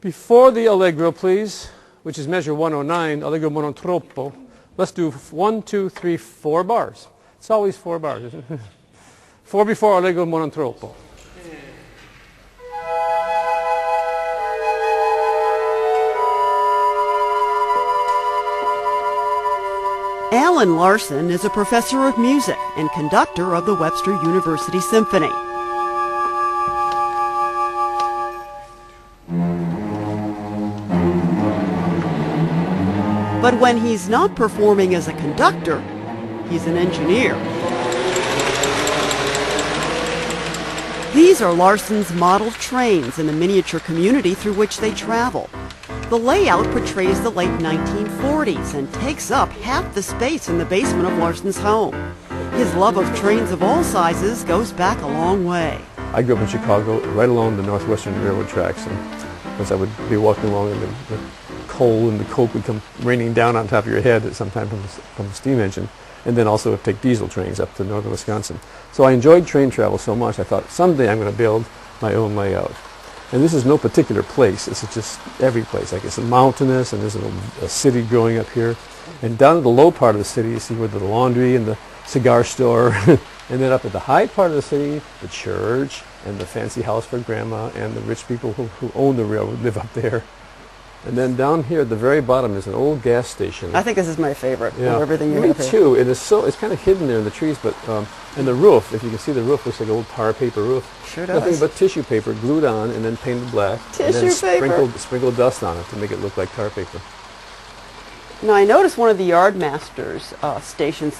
Before the allegro, please, which is measure 109, allegro mono troppo, let's do 1, 2, 3, 4 bars. It's always 4 bars, isn't it? 4 before allegro mono troppo. Allen Larson is a professor of music and conductor of the Webster University Symphony. But when he's not performing as a conductor, he's an engineer. These are Larson's model trains in the miniature community through which they travel. The layout portrays the late 1940s and takes up half the space in the basement of Larson's home. His love of trains of all sizes goes back a long way. I grew up in Chicago, right along the Northwestern Railroad tracks, and as I would be walking along, and the coal and the coke would come raining down on top of your head, sometimes from the steam engine, and then also take diesel trains up to northern Wisconsin. So I enjoyed train travel so much, I thought someday I'm going to build my own layout. And this is no particular place. This is just every place. Like it's mountainous, and there's a city growing up here. And down at the low part of the city, you see where the laundry and the cigar store. And then up at the high part of the city, the church and the fancy house for grandma and the rich people who own the railroad live up there. And then down here at the very bottom is an old gas station. I think this is my favorite of everything you Me have here. too. It is so. It's kind of hidden there in the trees, but and the roof. If you can see, the roof looks like an old tar paper roof. Sure does. Nothing but tissue paper glued on and then painted black. Tissue and then paper. Sprinkled dust on it to make it look like tar paper. Now I noticed one of the Yardmaster's stations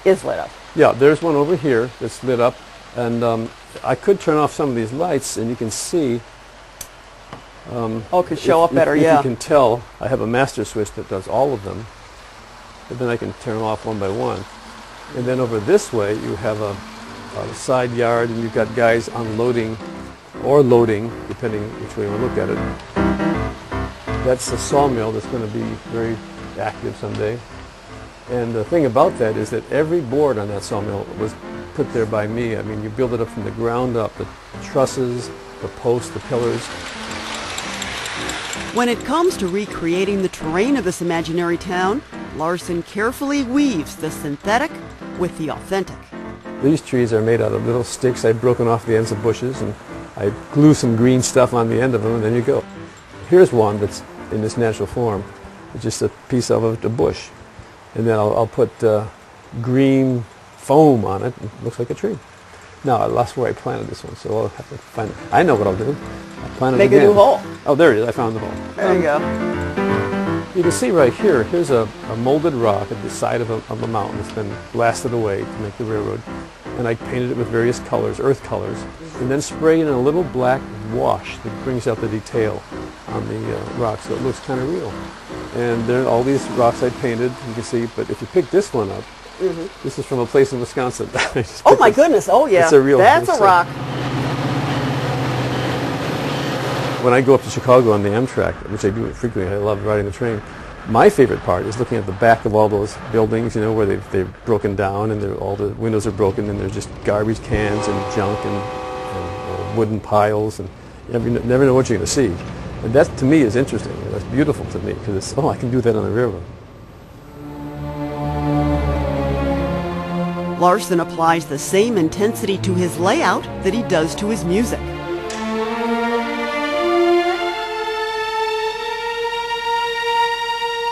is lit up. Yeah, there's one over here that's lit up, and I could turn off some of these lights, and you can see. It could show up better, if yeah. you can tell, I have a master switch that does all of them, but then I can turn them off one by one. And then over this way, you have a side yard, and you've got guys unloading or loading, depending which way you want to look at it. That's the sawmill that's going to be very active someday. And the thing about that is that every board on that sawmill was put there by me. I mean, you build it up from the ground up, the trusses, the posts, the pillars. When it comes to recreating the terrain of this imaginary town, Larson carefully weaves the synthetic with the authentic. These trees are made out of little sticks I've broken off the ends of bushes, and I glue some green stuff on the end of them, and then you go. Here's one that's in this natural form. It's just a piece of a bush. And then I'll put green foam on it. It looks like a tree. Now, I lost where I planted this one, so I'll have to find it. I know what I'll do. I'll plant it Make again. a new hole. Oh, there it is. I found the hole. There you go. You can see right here, here's a molded rock at the side of a mountain that's been blasted away to make the railroad. And I painted it with various colors, earth colors, and then sprayed in a little black wash that brings out the detail on the rock, so it looks kind of real. And there are all these rocks I painted, you can see, but if you pick this one up, this is from a place in Wisconsin. Oh my goodness, oh yeah, it's a real, that's a rock. When I go up to Chicago on the Amtrak, which I do frequently, I love riding the train, my favorite part is looking at the back of all those buildings, you know, where they've broken down and all the windows are broken and there's just garbage cans and junk and wooden piles, and you never know what you're going to see. And that, to me, is interesting. That's beautiful to me because it's, I can do that on the railroad. Larson applies the same intensity to his layout that he does to his music.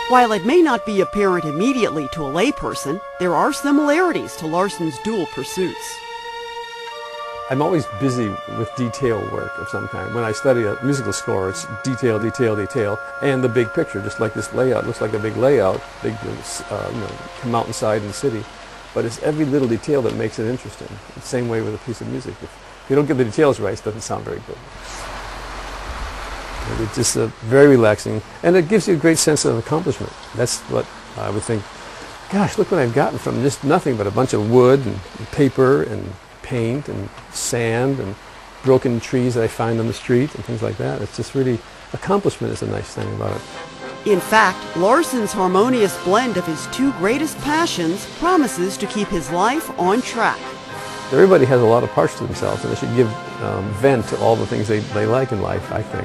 While it may not be apparent immediately to a layperson, there are similarities to Larson's dual pursuits. I'm always busy with detail work of some kind. When I study a musical score, it's detail, detail, detail, and the big picture, just like this layout. Looks like a big layout, big mountainside and city. But it's every little detail that makes it interesting. The same way with a piece of music. If you don't get the details right, it doesn't sound very good. It's just very relaxing, and it gives you a great sense of accomplishment. That's what I would think, gosh, look what I've gotten from just nothing but a bunch of wood and paper and paint and sand and broken trees that I find on the street and things like that. It's just really, accomplishment is a nice thing about it. In fact, Larson's harmonious blend of his two greatest passions promises to keep his life on track. Everybody has a lot of parts to themselves, and they should give vent to all the things they like in life, I think.